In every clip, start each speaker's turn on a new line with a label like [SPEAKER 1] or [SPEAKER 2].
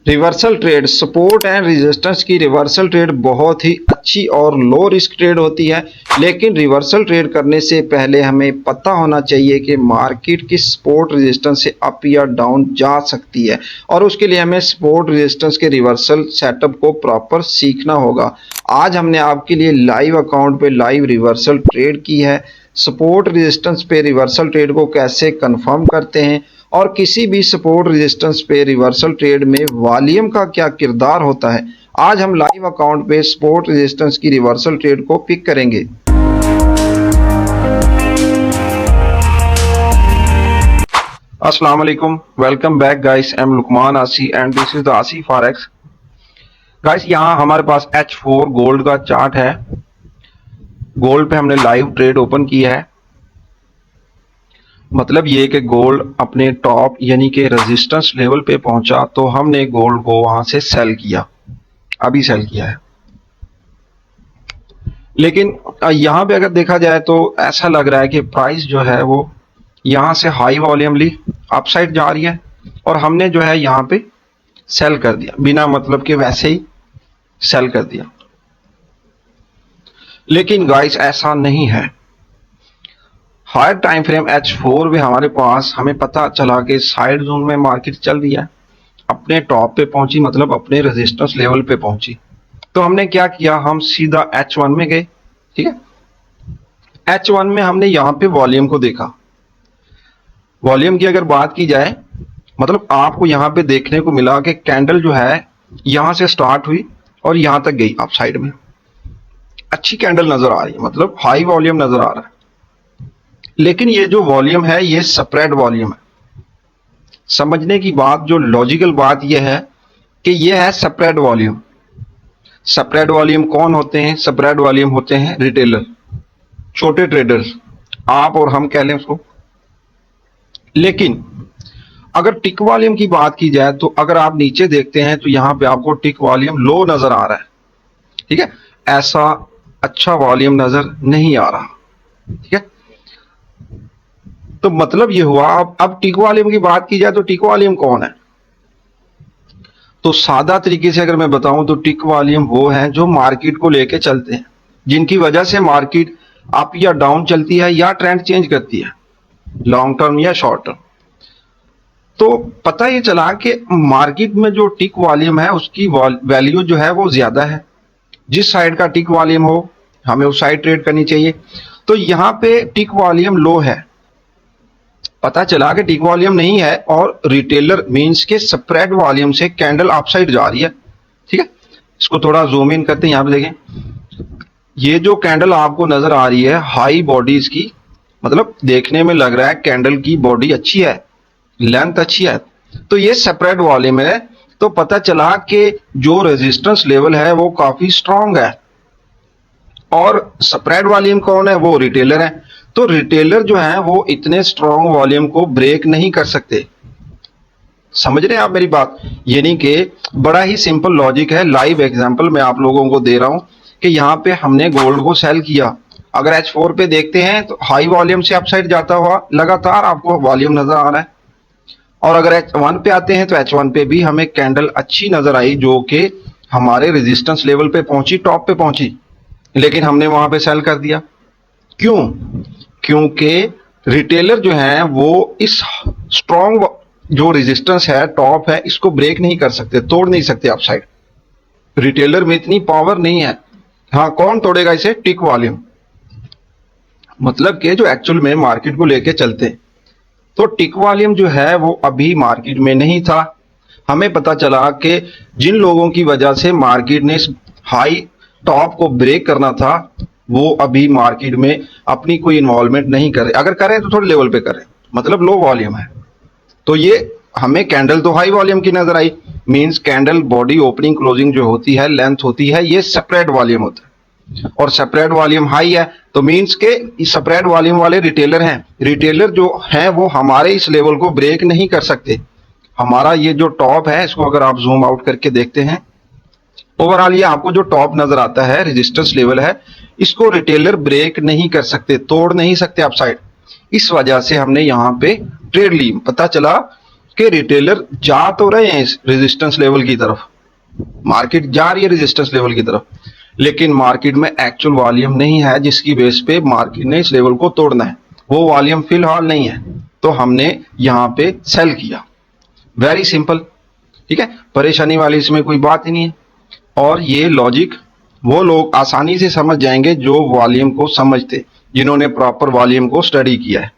[SPEAKER 1] Reversal trade, support and resistance की reversal trade बहुत ही अच्छी और लो रिस्क ट्रेड होती है। लेकिन रिवर्सल ट्रेड करने से पहले हमें पता होना चाहिए कि मार्केट किस सपोर्ट रेजिस्टेंस से अप या डाउन जा सकती है, और उसके लिए हमें सपोर्ट रेजिस्टेंस के रिवर्सल सेटअप को प्रॉपर सीखना होगा। आज हमने आपके लिए लाइव अकाउंट पे लाइव रिवर्सल ट्रेड की है। सपोर्ट रेजिस्टेंस पे रिवर्सल ट्रेड को कैसे कंफर्म करते हैं, और किसी भी सपोर्ट रेजिस्टेंस पे रिवर्सल ट्रेड में वॉल्यूम का क्या किरदार होता है, आज हम लाइव अकाउंट पे सपोर्ट रेजिस्टेंस की रिवर्सल ट्रेड को पिक करेंगे। अस्सलाम वालेकुम, welcome back guys. I am Luqman Aasi and this is the Aasi forex. Guys यहाँ हमारे पास H4 गोल्ड का चार्ट है। गोल्ड पे हमने लाइव ट्रेड ओपन किया है। मतलब ये कि गोल्ड अपने टॉप यानी कि रेजिस्टेंस लेवल पे पहुंचा तो हमने गोल्ड को वहां से सेल किया, अभी सेल किया है। लेकिन यहाँ पे अगर देखा जाए तो ऐसा लग रहा है कि प्राइस जो है वो यहाँ से हाई वॉल्यूमली अपसाइड जा रही है, और हमने जो है यहाँ पे सेल कर दिया, बिना मतलब के वैसे ही सेल कर दिया। लेकिन गाइस ऐसा नहीं है। हायर टाइम फ्रेम H4 में हमारे पास हमें पता चला कि साइड जोन में मार्केट चल रही है, अपने टॉप पे पहुंची, मतलब अपने रेजिस्टेंस लेवल पे पहुंची। तो हमने क्या किया, हम सीधा H1 में गए। ठीक है, H1 में हमने यहाँ पे वॉल्यूम को देखा। वॉल्यूम की अगर बात की जाए, मतलब आपको यहाँ पे देखने को मिला कि कैंडल जो है यहाँ से स्टार्ट हुई और यहाँ तक गई अप साइड में। अच्छी कैंडल नजर आ रही है, मतलब हाई वॉल्यूम नजर आ रहा है। लेकिन ये जो वॉल्यूम है ये स्प्रेड वॉल्यूम है। समझने की बात, जो लॉजिकल बात ये है कि ये है स्प्रेड वॉल्यूम। स्प्रेड वॉल्यूम कौन होते हैं? स्प्रेड वॉल्यूम होते हैं रिटेलर, छोटे ट्रेडर्स, आप और हम कह लें उसको। लेकिन अगर टिक वॉल्यूम की बात की जाए तो अगर आप नीचे देखते हैं तो यहां पे आपको टिक वॉल्यूम लो नजर आ रहा है। ठीक है, ऐसा अच्छा वॉल्यूम नजर नहीं आ रहा। ठीक है, तो मतलब ये हुआ। अब टिक वॉल्यूम की बात की जाए तो टिक वॉल्यूम कौन है? तो सादा तरीके से अगर मैं बताऊं तो टिक वॉल्यूम वो है जो मार्केट को लेके चलते हैं, जिनकी वजह से मार्केट अप या डाउन चलती है या ट्रेंड चेंज करती है, लॉन्ग टर्म या शॉर्ट टर्म। तो पता ये चला कि मार्केट में जो टिक वॉल्यूम है उसकी वैल्यू जो है वो ज्यादा है। जिस साइड का टिक वॉल्यूम हो हमें उस साइड ट्रेड करनी चाहिए। तो यहाँ पे टिक वॉल्यूम लो है, पता चला कि टिक वॉल्यूम नहीं है, और रिटेलर मींस के स्प्रेड वॉल्यूम से कैंडल अपसाइड जा रही है। ठीक है, इसको थोड़ा जूम इन करते हैं। यहाँ पे देखें, ये जो कैंडल आपको नजर आ रही है हाई बॉडीज की, मतलब देखने में लग रहा है कैंडल की बॉडी अच्छी है, लेंथ अच्छी है, तो ये स्प्रेड वॉल्यूम है। तो पता चला कि जो रेजिस्टेंस लेवल है वो काफी स्ट्रांग है, और स्प्रेड वॉल्यूम कौन है? वो रिटेलर है। तो रिटेलर जो है वो इतने स्ट्रांग वॉल्यूम को ब्रेक नहीं कर सकते। समझ रहे हैं आप मेरी बात? यानी कि बड़ा ही सिंपल लॉजिक है। लाइव एग्जांपल मैं आप लोगों को दे रहा हूं कि यहाँ पे हमने गोल्ड को सेल किया। अगर H4 पे देखते हैं तो हाई वॉल्यूम से अपसाइड जाता हुआ लगातार आपको वॉल्यूम नजर आ रहा है, और अगर H1 पे आते हैं तो H1 पे भी हमें कैंडल अच्छी नजर आई जो कि हमारे रेजिस्टेंस लेवल पे पहुंची, टॉप पे पहुंची, लेकिन हमने वहां पे सेल कर दिया। क्यों? क्योंकि रिटेलर जो है वो इस स्ट्रॉन्ग जो रेजिस्टेंस है, टॉप है, इसको ब्रेक नहीं कर सकते, तोड़ नहीं सकते अपसाइड। रिटेलर में इतनी पावर नहीं है। हाँ, कौन तोड़ेगा इसे? टिक वॉल्यूम, मतलब कि जो एक्चुअल में मार्केट को लेके चलते। तो टिक वॉल्यूम जो है वो अभी मार्केट में नहीं था। हमें पता चला कि जिन लोगों की वजह से मार्केट ने हाई टॉप को ब्रेक करना था वो अभी मार्केट में अपनी कोई इन्वॉल्वमेंट नहीं कर रहे। अगर करें तो थोड़े लेवल पे करें, मतलब लो वॉल्यूम है। तो ये हमें कैंडल तो हाई वॉल्यूम की नजर आई, means candle body opening closing जो होती है, लेंथ होती है, ये सेपरेट वॉल्यूम होता है, और सेपरेट वॉल्यूम हाई है। तो मींस के सेपरेट वॉल्यूम वाले रिटेलर हैं। रिटेलर जो हैं वो हमारे इस लेवल को ब्रेक नहीं कर सकते। हमारा ये जो टॉप है, इसको अगर आप जूम आउट करके देखते हैं, ओवरऑल ये आपको जो टॉप नजर आता है, रेजिस्टेंस लेवल है, इसको रिटेलर ब्रेक नहीं कर सकते, तोड़ नहीं सकते अपसाइड। इस वजह से हमने यहाँ पे ट्रेड ली। पता चला कि रिटेलर जा तो रहे हैं इस रेजिस्टेंस लेवल की तरफ, मार्केट जा रही है रेजिस्टेंस लेवल की तरफ, लेकिन मार्केट में एक्चुअल वॉल्यूम नहीं है जिसकी बेस पे मार्केट ने इस लेवल को तोड़ना है, वो वॉल्यूम फिलहाल नहीं है, तो हमने यहां पे सेल किया। वेरी सिंपल, ठीक है, परेशानी वाली इसमें कोई बात ही नहीं है। और ये लॉजिक वो लोग आसानी से समझ जाएंगे जो वॉल्यूम को समझते, जिन्होंने प्रॉपर वॉल्यूम को स्टडी किया है।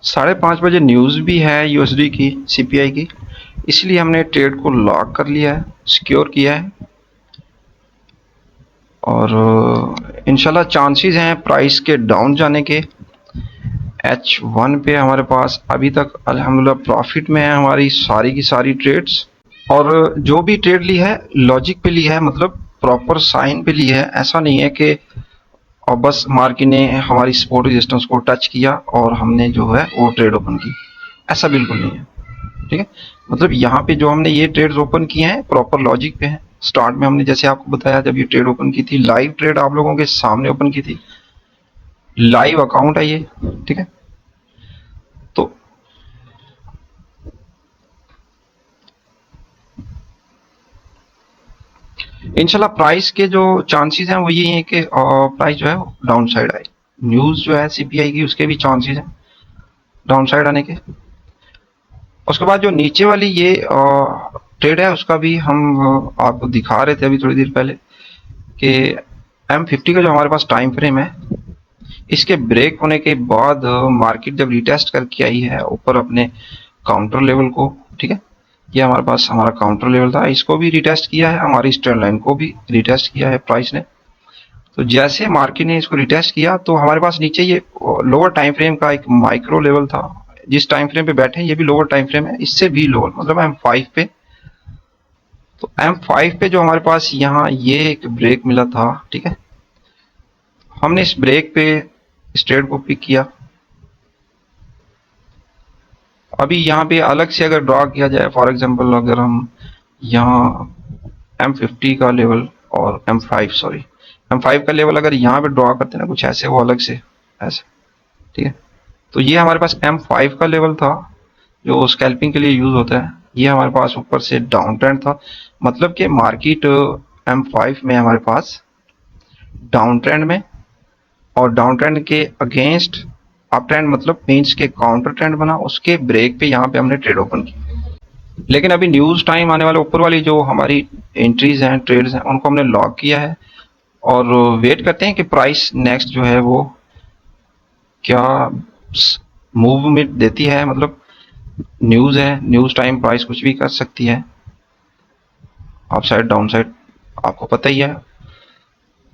[SPEAKER 1] साढ़े 5 बजे न्यूज़ भी है यूएसडी की, सीपीआई की, इसलिए हमने ट्रेड को लॉक कर लिया है, सिक्योर किया है। और इंशाल्लाह चांसेस हैं प्राइस के डाउन जाने के। H1 पे हमारे पास अभी तक अल्हम्दुलिल्लाह प्रॉफिट में है हमारी सारी की सारी ट्रेड्स, और जो भी ट्रेड ली है लॉजिक पे ली है, मतलब प्रॉपर साइन पे ली है। ऐसा नहीं है कि और बस मार्केट ने हमारी सपोर्ट रेजिस्टेंस को टच किया और हमने जो है वो ट्रेड ओपन की, ऐसा बिल्कुल नहीं है, ठीक है। मतलब यहाँ पे जो हमने ये ट्रेड्स ओपन किए हैं प्रॉपर लॉजिक पे हैं। स्टार्ट में हमने जैसे आपको बताया जब ये ट्रेड ओपन की थी, लाइव ट्रेड आप लोगों के सामने ओपन की थी, लाइव अकाउंट है ये, ठीक है। तो इंशाल्लाह प्राइस के जो चांसेस हैं वो यही है कि प्राइस जो है डाउन साइड आए। न्यूज़ जो है सीपीआई की उसके भी चांसेस हैं डाउन साइड आने के। उसके बाद जो नीचे वाली ये ट्रेड है उसका भी हम आपको दिखा रहे थे अभी थोड़ी देर पहले कि M50 का जो हमारे पास टाइम फ्रेम है, इसके ब्रेक होने के बाद मार्केट जब रिटेस्ट करके आई है ऊपर अपने काउंटर लेवल को, ठीक है, ये हमारे पास हमारा काउंटर लेवल था, इसको भी रिटेस्ट किया है, हमारी स्ट्रेंड लाइन को भी रिटेस्ट किया है प्राइस ने। तो जैसे मार्केट ने इसको रिटेस्ट किया तो हमारे पास नीचे ये लोअर टाइम फ्रेम का एक माइक्रो लेवल था, जिस टाइम फ्रेम पे बैठे हैं ये भी लोअर टाइम फ्रेम है, इससे भी लोअर मतलब M5 पे। तो M5 पे जो हमारे पास यहाँ ये एक ब्रेक मिला था, ठीक है, हमने इस ब्रेक पे इस ट्रेड को पिक किया। अभी यहाँ पे अलग से अगर ड्रॉ किया जाए, फॉर एग्जांपल अगर हम यहाँ M50 का लेवल और M5 का लेवल अगर यहाँ पे ड्रॉ करते हैं ना कुछ ऐसे, वो अलग से ऐसे, ठीक है। तो ये हमारे पास M5 का लेवल था जो स्कैल्पिंग के लिए यूज होता है, ये हमारे पास ऊपर से डाउन ट्रेंड था, मतलब कि मार्केट M5 में हमारे पास डाउन ट्रेंड में, और डाउन ट्रेंड के अगेंस्ट अप ट्रेंड मतलब मीन्स के काउंटर ट्रेंड बना, उसके ब्रेक पे यहाँ पे हमने ट्रेड ओपन की। लेकिन अभी न्यूज़ टाइम आने वाले ऊपर वाली जो हमारी एंट्रीज हैं, ट्रेड्स हैं, उनको हमने लॉक किया है और वेट करते हैं कि प्राइस नेक्स्ट जो है वो क्या मूवमेंट देती है। मतलब न्यूज़ है, न्यूज़ टाइम प्राइस कुछ भी कर सकती है, अप साइड डाउन साइड आपको पता ही है।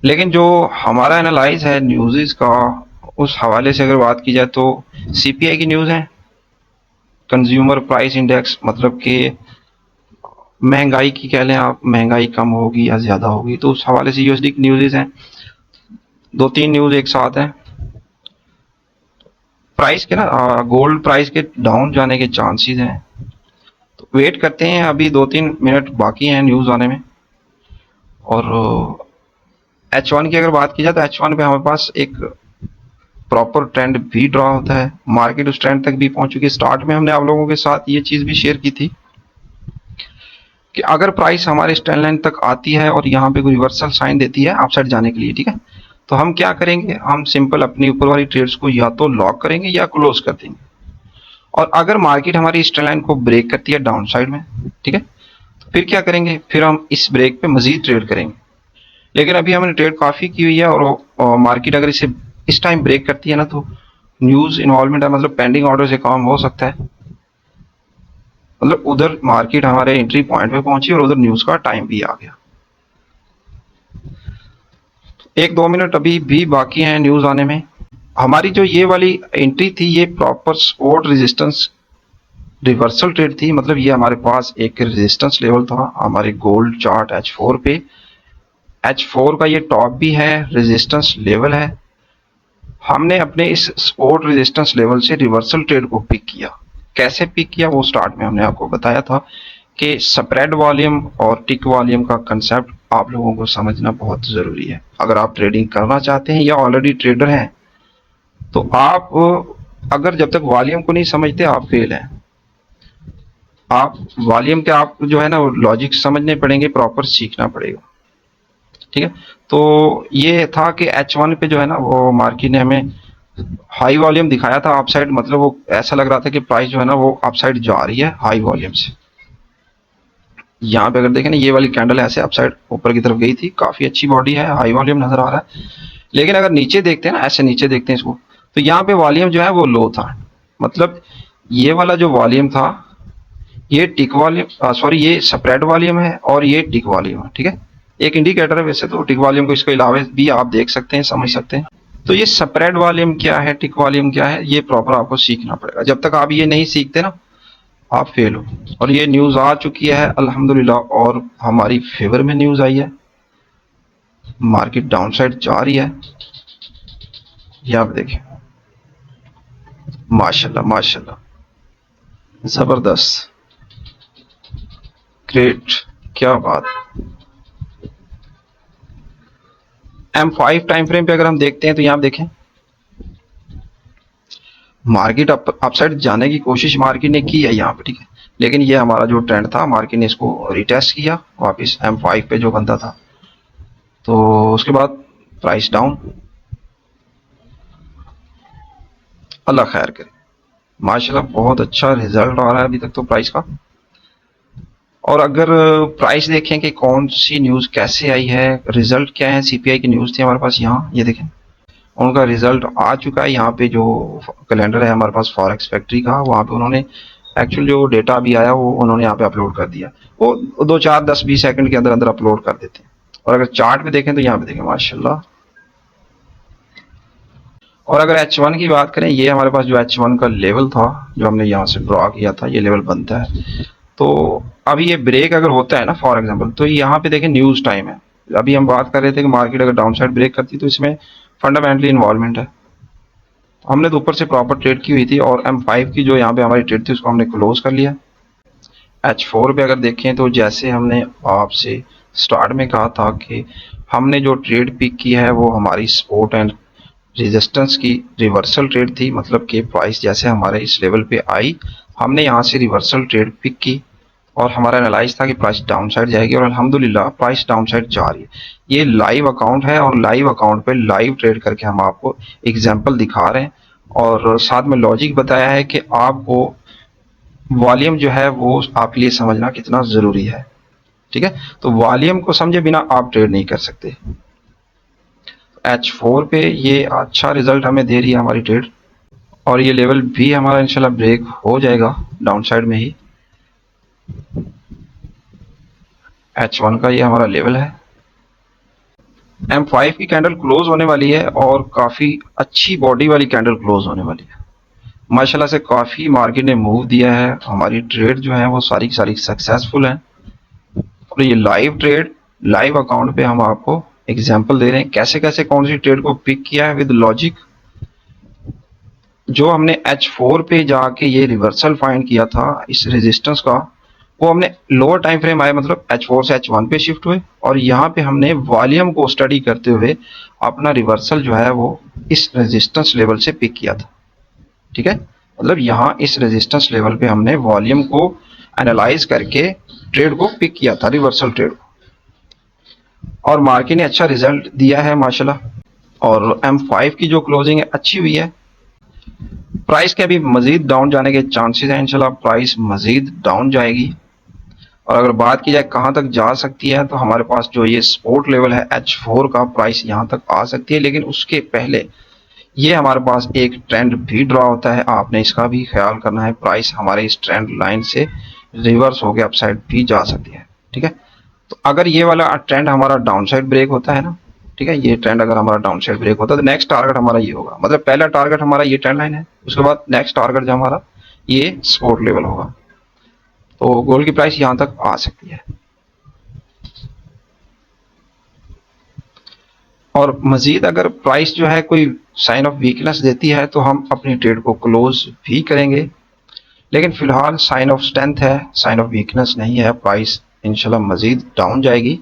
[SPEAKER 1] लेकिन जो हमारा एनालाइज है न्यूज़ का, उस हवाले से अगर बात की जाए तो सीपीआई की न्यूज़ है, कंज्यूमर प्राइस इंडेक्स, मतलब कि महंगाई की कह लें आप, महंगाई कम होगी या ज़्यादा होगी, तो उस हवाले से यूएसडी की न्यूज़ हैं। 2-3 न्यूज़ एक साथ हैं। प्राइस के ना गोल्ड प्राइस के डाउन जाने के चांसेस हैं, तो वेट करते हैं, अभी 2-3 मिनट बाकी हैं न्यूज़ आने में। और H1 की अगर बात की जाए तो H1 पे हमारे पास एक प्रॉपर ट्रेंड भी ड्रॉ होता है, मार्केट उस ट्रेंड तक भी पहुंच चुकी है। स्टार्ट में हमने आप लोगों के साथ ये चीज़ भी शेयर की थी कि अगर प्राइस हमारे ट्रेंड लाइन तक आती है और यहाँ पे कोई रिवर्सल साइन देती है अपसाइड जाने के लिए, ठीक है, तो हम क्या करेंगे, हम सिंपल अपनी ऊपर वाली ट्रेड्स को या तो लॉक करेंगे या क्लोज कर देंगे। और अगर मार्केट हमारी इस ट्रेंड लाइन को ब्रेक करती है डाउन साइड में, ठीक है, तो फिर क्या करेंगे, फिर हम इस ब्रेक पे मजीद ट्रेड करेंगे। लेकिन अभी हमने ट्रेड काफ़ी की हुई है और मार्केट अगर इसे इस टाइम ब्रेक करती है ना, तो न्यूज़ इन्वॉल्वमेंट है, मतलब पेंडिंग ऑर्डर से काम हो सकता है। मतलब उधर मार्केट हमारे एंट्री पॉइंट पे पहुंची और उधर न्यूज़ का टाइम भी आ गया। 1-2 मिनट अभी भी बाकी हैं न्यूज़ आने में। हमारी जो ये वाली एंट्री थी, ये proper support resistance reversal trade थी। मतलब ये हमारे पास एक रेजिस्टेंस लेवल था हमारे गोल्ड चार्ट H4 पे। H4 का ये टॉप भी है, रेजिस्टेंस लेवल है। हमने अपने इस सपोर्ट रेजिस्टेंस लेवल से रिवर्सल ट्रेड को पिक किया। कैसे पिक किया वो स्टार्ट में हमने आपको बताया था कि स्प्रेड वॉल्यूम और टिक वॉल्यूम का कंसेप्ट आप लोगों को समझना बहुत ज़रूरी है। अगर आप ट्रेडिंग करना चाहते हैं या ऑलरेडी ट्रेडर हैं, तो आप अगर जब तक वॉल्यूम को नहीं समझते आप फेल हैं। आप वॉल्यूम के आप जो है ना लॉजिक समझने पड़ेंगे, प्रॉपर सीखना पड़ेगा, ठीक है। तो ये था कि H1 पे जो है ना वो मार्केट ने हमें हाई वॉल्यूम दिखाया था अपसाइड, मतलब वो ऐसा लग रहा था कि प्राइस जो है ना वो अपसाइड जा रही है हाई वॉल्यूम से। यहाँ पे अगर देखें ना, ये वाली कैंडल ऐसे अपसाइड ऊपर की तरफ गई थी, काफी अच्छी बॉडी है, हाई वॉल्यूम नजर आ रहा है। लेकिन अगर नीचे देखते हैं ना, ऐसे नीचे देखते हैं इसको, तो यहाँ पे वॉल्यूम जो है वो लो था। मतलब ये वाला जो वॉल्यूम था, ये टिक वॉल्यूम सॉरी ये स्प्रेड वॉल्यूम है और ये टिक वॉल्यूम है, ठीक है। एक इंडिकेटर है वैसे तो टिक वॉल्यूम को, इसके अलावा भी आप देख सकते हैं, समझ सकते हैं। तो ये स्प्रेड वॉल्यूम क्या है, टिक वॉल्यूम क्या है, ये प्रॉपर आपको सीखना पड़ेगा। जब तक आप ये नहीं सीखते ना, आप फेल हो। और ये न्यूज़ आ चुकी है अल्हम्दुलिल्लाह, और हमारी फेवर में न्यूज़ आई है, मार्केट डाउन साइड जा रही है। ये आप देखें, माशाल्लाह माशाल्लाह, जबरदस्त, ग्रेट, क्या बात। M5 टाइम फ्रेम पे अगर हम देखते हैं तो यहाँ देखें, मार्केट अपसाइड जाने की कोशिश मार्केट ने की है यहाँ पे, ठीक है। लेकिन ये हमारा जो ट्रेंड था, मार्केट ने इसको रिटेस्ट किया वापस M5 पे जो बनता था, तो उसके बाद प्राइस डाउन। अल्लाह खैर करे, माशाल्लाह बहुत अच्छा रिजल्ट आ रहा है अभी तक तो प्राइस का। और अगर प्राइस देखें कि कौन सी न्यूज़ कैसे आई है, रिजल्ट क्या है, सीपीआई की न्यूज़ थी हमारे पास, यहाँ ये देखें उनका रिजल्ट आ चुका है। यहाँ पे जो कैलेंडर है हमारे पास फॉरेक्स फैक्ट्री का, वहाँ पे उन्होंने एक्चुअल जो डेटा अभी आया वो उन्होंने यहाँ पे अपलोड कर दिया। वो 2-4-10-20 सेकंड के अंदर अंदर अपलोड कर देते हैं। और अगर चार्ट पे देखें तो यहाँ पे देखें माशाल्लाह। और अगर H1 की बात करें, ये हमारे पास जो H1 का लेवल था जो हमने यहाँ से ड्रॉ किया था, ये लेवल बनता है। तो अभी ये ब्रेक अगर होता है ना फॉर एग्जांपल, तो यहाँ पे देखें न्यूज़ टाइम है। अभी हम बात कर रहे थे कि मार्केट अगर डाउन साइड ब्रेक करती तो इसमें फंडामेंटली इन्वॉल्वमेंट है। हमने तो ऊपर से प्रॉपर ट्रेड की हुई थी और M5 की जो यहाँ पे हमारी ट्रेड थी उसको हमने क्लोज कर लिया। H4 पे अगर देखें तो जैसे हमने आपसे स्टार्ट में कहा था कि हमने जो ट्रेड पिक की है वो हमारी सपोर्ट एंड रेजिस्टेंस की रिवर्सल ट्रेड थी। मतलब कि प्राइस जैसे हमारे इस लेवल पे आई, हमने यहाँ से रिवर्सल ट्रेड पिक की और हमारा एनालाइज था कि प्राइस डाउन साइड जाएगी और अल्हम्दुलिल्लाह प्राइस डाउन साइड जा रही है। ये लाइव अकाउंट है और लाइव अकाउंट पे लाइव ट्रेड करके हम आपको एग्जांपल दिखा रहे हैं और साथ में लॉजिक बताया है कि आपको वॉल्यूम जो है वो आपके लिए समझना कितना ज़रूरी है। ठीक है, तो वॉल्यूम को समझे बिना आप ट्रेड नहीं कर सकते। H4 पे ये अच्छा रिजल्ट हमें दे रही है हमारी ट्रेड और ये लेवल भी हमारा इंशाल्लाह ब्रेक हो जाएगा डाउन साइड में ही। H1 का ये हमारा लेवल है। M5 की कैंडल क्लोज होने वाली है और काफ़ी अच्छी बॉडी वाली कैंडल क्लोज होने वाली है। माशाल्लाह से काफ़ी मार्केट ने मूव दिया है, हमारी ट्रेड जो है वो सारी की सारी सक्सेसफुल है और ये लाइव ट्रेड लाइव अकाउंट पे हम आपको एग्जांपल दे रहे हैं कैसे कैसे कौन सी ट्रेड को पिक किया है विद लॉजिक। जो हमने H4 पे जाके ये रिवर्सल फाइंड किया था इस रेजिस्टेंस का, वो हमने लोअर टाइम फ्रेम आए मतलब H4 से H1 पे शिफ्ट हुए और यहाँ पे हमने वॉल्यूम को स्टडी करते हुए अपना रिवर्सल जो है वो इस रेजिस्टेंस लेवल से पिक किया था। ठीक है, मतलब यहाँ इस रेजिस्टेंस लेवल पे हमने वॉल्यूम को एनालाइज करके ट्रेड को पिक किया था, रिवर्सल ट्रेड को, और मार्केट ने अच्छा रिजल्ट दिया है माशाल्लाह। और M5 की जो क्लोजिंग है अच्छी हुई है। प्राइस के अभी मजीद डाउन जाने के चांसेस हैं, इंशाल्लाह प्राइस मजीद डाउन जाएगी। और अगर बात की जाए कहाँ तक जा सकती है तो हमारे पास जो ये सपोर्ट लेवल है H4 का, प्राइस यहाँ तक आ सकती है, लेकिन उसके पहले ये हमारे पास एक ट्रेंड भी ड्रॉ होता है, आपने इसका भी ख्याल करना है। प्राइस हमारे इस ट्रेंड लाइन से रिवर्स होकर अपसाइड भी जा सकती है। ठीक है, तो अगर ये वाला ट्रेंड हमारा डाउन साइड ब्रेक होता है ना, ठीक है, ये ट्रेंड अगर हमारा डाउन साइड ब्रेक होता है तो नेक्स्ट टारगेट हमारा ये होगा, मतलब पहला टारगेट हमारा ये ट्रेंड लाइन है, उसके बाद नेक्स्ट टारगेट जो हमारा ये सपोर्ट लेवल होगा। तो गोल्ड की प्राइस यहां तक आ सकती है और मजीद अगर प्राइस जो है कोई साइन ऑफ वीकनेस देती है तो हम अपनी ट्रेड को क्लोज भी करेंगे, लेकिन फिलहाल साइन ऑफ स्ट्रेंथ है, साइन ऑफ वीकनेस नहीं है। प्राइस इंशाल्लाह मजीद डाउन जाएगी।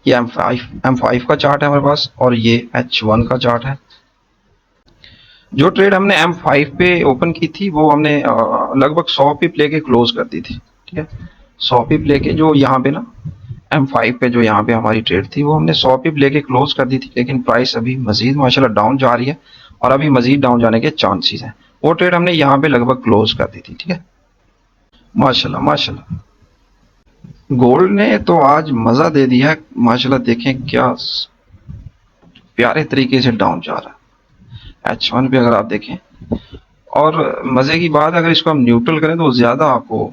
[SPEAKER 1] ये M5 का चार्ट है हमारे पास और ये H1 का चार्ट है। जो ट्रेड हमने M5 पे ओपन की थी वो हमने लगभग 100 पिप लेके क्लोज कर दी थी। ठीक है, 100 पिप लेके जो यहाँ पे ना M5 पे जो यहाँ पे हमारी ट्रेड थी वो हमने 100 पिप लेके क्लोज कर दी थी, लेकिन प्राइस अभी मजीद माशाल्लाह डाउन जा रही है और अभी मजीद डाउन जाने के चांसेस हैं। वो ट्रेड हमने यहाँ पे लगभग क्लोज कर दी थी। ठीक है, माशाल्लाह माशाल्लाह गोल्ड ने तो आज मजा दे दिया है माशाल्लाह। देखें क्या प्यारे तरीके से डाउन जा रहा है H1 पे अगर आप देखें। और मजे की बात अगर इसको हम न्यूट्रल करें तो ज्यादा आपको,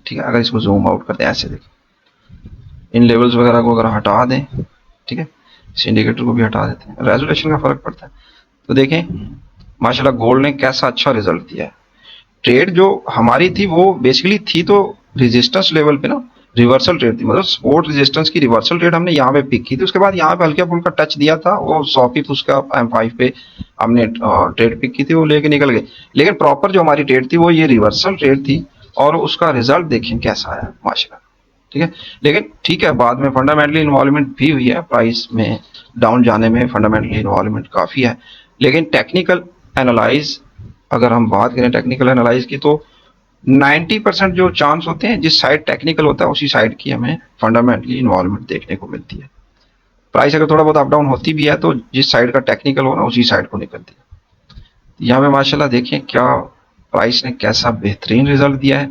[SPEAKER 1] ठीक है, अगर इसको जूम आउट करते हैं ऐसे देखें, इन लेवल्स वगैरह को अगर हटा दें, ठीक है, इस इंडिकेटर को भी हटा देते हैं, रेजोल्यूशन का फर्क पड़ता है। तो देखें माशाल्लाह गोल्ड ने कैसा अच्छा रिजल्ट दिया है। ट्रेड जो हमारी थी वो बेसिकली थी तो रेजिस्टेंस लेवल पे ना, रिवर्सल ट्रेड थी, मतलब सपोर्ट रेजिस्टेंस की रिवर्सल ट्रेड हमने यहाँ पे पिक की थी। उसके बाद यहाँ पे हल्का फुल्का टच दिया था, वो 100 पिप उसका M5 पे हमने ट्रेड पिक की थी, वो लेके निकल गए। लेकिन प्रॉपर जो हमारी ट्रेड थी वो ये रिवर्सल ट्रेड थी और उसका रिजल्ट देखें कैसा आया माशाल्लाह। ठीक है, लेकिन ठीक है, बाद में फंडामेंटली इन्वॉल्वमेंट भी हुई है, प्राइस में डाउन जाने में फंडामेंटली इन्वॉल्वमेंट काफ़ी है। लेकिन टेक्निकल एनालाइज अगर हम बात करें टेक्निकल एनालाइज की तो 90% जो चांस होते हैं जिस साइड टेक्निकल होता है उसी साइड की हमें फंडामेंटली इन्वॉल्वमेंट देखने को मिलती है। प्राइस अगर थोड़ा बहुत अप डाउन होती भी है तो जिस साइड का टेक्निकल हो ना उसी साइड को निकलती है। यहाँ पे माशाल्लाह देखें क्या प्राइस ने कैसा बेहतरीन रिजल्ट दिया है।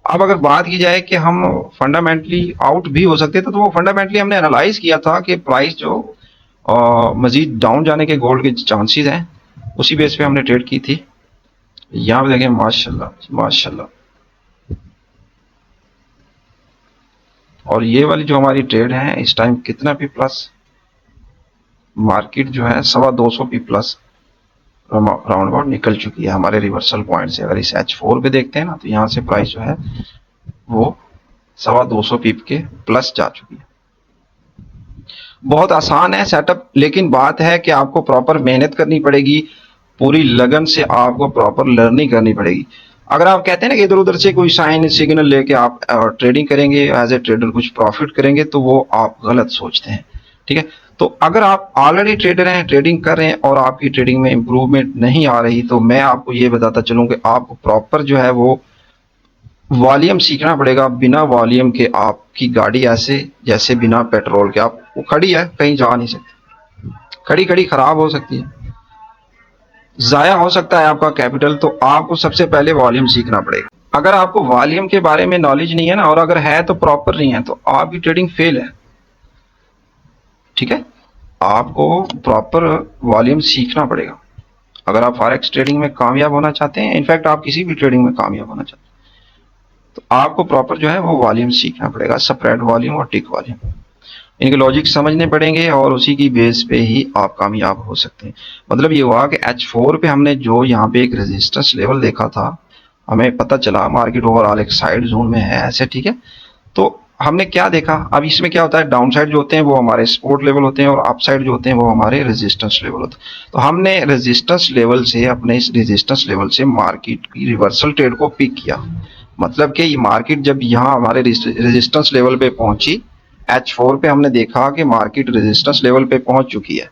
[SPEAKER 1] अब अगर बात की जाए कि हम फंडामेंटली आउट भी हो सकते थे तो वो फंडामेंटली हमने एनालाइज किया था कि प्राइस जो मजीद डाउन जाने के गोल्ड के चांसेस हैं, उसी बेस पे हमने ट्रेड की थी। यहाँ पे देखें माशाल्लाह माशाल्लाह, और ये वाली जो हमारी ट्रेड है इस टाइम कितना पी प्लस, मार्केट जो है 225 पी प्लस राउंड अबाउट निकल चुकी है हमारे रिवर्सल पॉइंट से। अगर इस H4 पे देखते हैं ना तो यहाँ से प्राइस जो है वो 225 पीप के प्लस जा चुकी है। बहुत आसान है सेटअप, लेकिन बात है कि आपको प्रॉपर मेहनत करनी पड़ेगी, पूरी लगन से आपको प्रॉपर लर्निंग करनी पड़ेगी। अगर आप कहते हैं ना कि इधर उधर से कोई साइन सिग्नल लेके आप ट्रेडिंग करेंगे, एज ए ट्रेडर कुछ प्रॉफिट करेंगे, तो वो आप गलत सोचते हैं। ठीक है। तो अगर आप ऑलरेडी ट्रेडर हैं, ट्रेडिंग कर रहे हैं और आपकी ट्रेडिंग में इंप्रूवमेंट नहीं आ रही, तो मैं आपको ये बताता चलूं कि आपको प्रॉपर जो है वो वॉल्यूम सीखना पड़ेगा। बिना वॉल्यूम के आपकी गाड़ी ऐसे जैसे बिना पेट्रोल के, आप वो खड़ी है, कहीं जा नहीं सकती, खड़ी खड़ी खराब हो सकती है, जाया हो सकता है आपका कैपिटल। तो आपको सबसे पहले वॉल्यूम सीखना पड़ेगा। अगर आपको वॉल्यूम के बारे में नॉलेज नहीं है ना, और अगर है तो प्रॉपर नहीं है, तो आपकी ट्रेडिंग फेल है। ठीक है, आपको प्रॉपर वॉल्यूम सीखना पड़ेगा अगर आप फॉरेक्स ट्रेडिंग में कामयाब होना चाहते हैं। इनफैक्ट आप किसी भी ट्रेडिंग में कामयाब होना चाहते हैं तो आपको प्रॉपर जो है वो वॉल्यूम सीखना पड़ेगा, स्प्रेड वॉल्यूम और टिक वॉल्यूम। इनके लॉजिक समझने पड़ेंगे और उसी की बेस पे ही आप कामयाब हो सकते हैं। मतलब ये हुआ कि H4 पे हमने जो यहाँ पे एक रेजिस्टेंस लेवल देखा था, हमें पता चला मार्केट ओवरऑल एक साइड जोन में है ऐसे। ठीक है, तो हमने क्या देखा, अब इसमें क्या होता है, डाउन साइड जो होते हैं वो हमारे सपोर्ट लेवल होते हैं और अप साइड जो होते हैं वो हमारे रेजिस्टेंस लेवल होते हैं। तो हमने रेजिस्टेंस लेवल से, अपने इस रेजिस्टेंस लेवल से मार्केट की रिवर्सल ट्रेड को पिक किया। मतलब कि ये मार्केट जब यहाँ हमारे रेजिस्टेंस लेवल पे पहुंची, H4 पे हमने देखा कि मार्केट रेजिस्टेंस लेवल पे पहुंच चुकी है,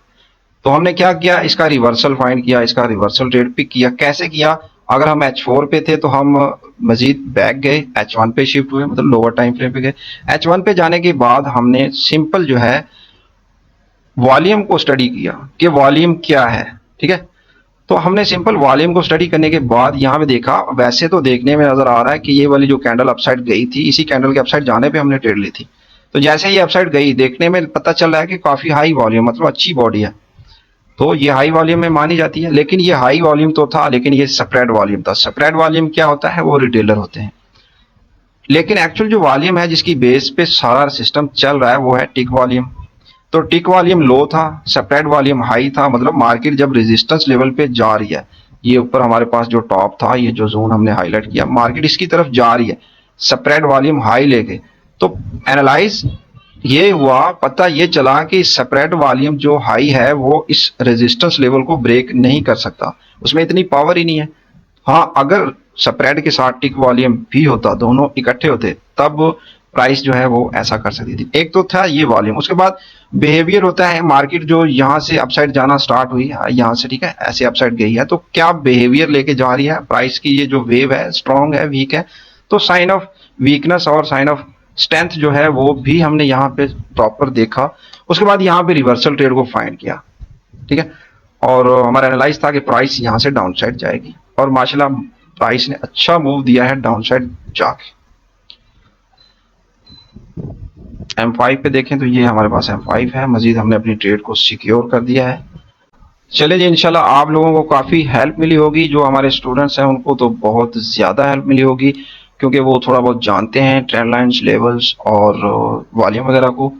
[SPEAKER 1] तो हमने क्या किया, इसका रिवर्सल फाइंड किया, इसका रिवर्सल ट्रेड पिक किया। कैसे किया, अगर हम H4 पे थे तो हम मजीद बैक गए, H1 पे शिफ्ट हुए, मतलब लोअर टाइम फ्रेम पे गए। H1 पे जाने के बाद हमने सिंपल जो है वॉल्यूम को स्टडी किया कि वॉल्यूम क्या है। ठीक है, तो हमने सिंपल वॉल्यूम को स्टडी करने के बाद यहाँ पे देखा, वैसे तो देखने में नजर आ रहा है कि ये वाली जो कैंडल अपसाइड गई थी, इसी कैंडल के अपसाइड जाने पे हमने ट्रेड ली थी। तो जैसे ही अपसाइड गई, देखने में पता चल रहा है कि काफी हाई वॉल्यूम, मतलब अच्छी बॉडी है, तो ये हाई वॉल्यूम में मानी जाती है। लेकिन ये हाई वॉल्यूम तो था, लेकिन ये स्प्रेड वॉल्यूम था। स्प्रेड वॉल्यूम क्या होता है, वो रिटेलर होते हैं। लेकिन एक्चुअल जो वॉल्यूम है जिसकी बेस पे सारा सिस्टम चल रहा है वो है टिक वॉल्यूम। तो टिक वॉल्यूम लो था, स्प्रेड वॉल्यूम हाई था। मतलब मार्केट जब रेजिस्टेंस लेवल पे जा रही है, ये ऊपर हमारे पास जो टॉप था, ये जो जोन हमने हाईलाइट किया, मार्केट इसकी तरफ जा रही है स्प्रेड वॉल्यूम हाई लेके, तो एनालाइज ये हुआ, पता ये चला कि स्प्रेड वॉल्यूम जो हाई है वो इस रेजिस्टेंस लेवल को ब्रेक नहीं कर सकता, उसमें इतनी पावर ही नहीं है। हाँ, अगर स्प्रेड के साथ टिक वॉल्यूम भी होता, दोनों इकट्ठे होते, तब प्राइस जो है वो ऐसा कर सकती थी। एक तो था ये वॉल्यूम, उसके बाद बिहेवियर होता है मार्केट जो यहाँ से अपसाइड जाना स्टार्ट हुई, यहाँ से ठीक है ऐसे अपसाइड गई है, तो क्या बिहेवियर लेके जा रही है प्राइस की, ये जो वेव है स्ट्रॉन्ग है वीक है, तो साइन ऑफ वीकनेस और साइन ऑफ स्ट्रेंथ जो है वो भी हमने यहाँ पे प्रॉपर देखा। उसके बाद यहाँ पे रिवर्सल ट्रेड को फाइंड किया। ठीक है, और हमारा एनालाइज था कि प्राइस यहाँ से डाउन साइड जाएगी, और माशाल्लाह प्राइस ने अच्छा मूव दिया है डाउन साइड जाके। M5 पे देखें तो ये हमारे पास M5 है, मजीद हमने अपनी ट्रेड को सिक्योर कर दिया है। चलिए जी, इंशाल्लाह आप लोगों को काफ़ी हेल्प मिली होगी। जो हमारे स्टूडेंट्स हैं उनको तो बहुत ज़्यादा हेल्प मिली होगी, क्योंकि वो थोड़ा बहुत जानते हैं ट्रेंड लाइन्स, लेवल्स और वॉल्यूम वगैरह को।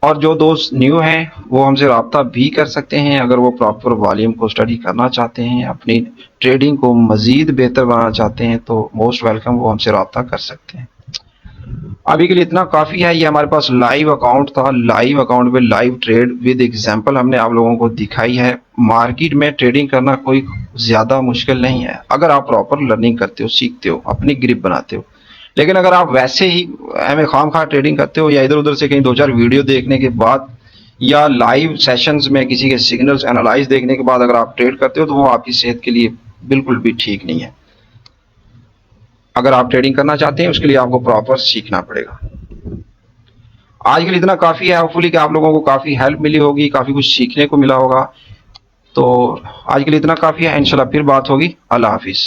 [SPEAKER 1] और जो दोस्त न्यू हैं वो हमसे रब्ता भी कर सकते हैं, अगर वो प्रॉपर वॉल्यूम को स्टडी करना चाहते हैं, अपनी ट्रेडिंग को मज़ीद बेहतर बनाना चाहते हैं, तो मोस्ट वेलकम, वो हमसे रब्ता कर सकते हैं। अभी के लिए इतना काफ़ी है। ये हमारे पास लाइव अकाउंट था, लाइव अकाउंट पे लाइव ट्रेड विद एग्जांपल हमने आप लोगों को दिखाई है। मार्केट में ट्रेडिंग करना कोई ज़्यादा मुश्किल नहीं है, अगर आप प्रॉपर लर्निंग करते हो, सीखते हो, अपनी ग्रिप बनाते हो। लेकिन अगर आप वैसे ही एम खाम खा ट्रेडिंग करते हो, या इधर उधर से कहीं दो चार वीडियो देखने के बाद, या लाइव सेशंस में किसी के सिग्नल्स एनालाइज देखने के बाद अगर आप ट्रेड करते हो, तो वो आपकी सेहत के लिए बिल्कुल भी ठीक नहीं है। अगर आप ट्रेडिंग करना चाहते हैं उसके लिए आपको प्रॉपर सीखना पड़ेगा। आज के लिए इतना काफ़ी है। होपफुली कि आप लोगों को काफ़ी हेल्प मिली होगी, काफ़ी कुछ सीखने को मिला होगा। तो आज के लिए इतना काफ़ी है, इंशाल्लाह फिर बात होगी। अल्लाह हाफिज़।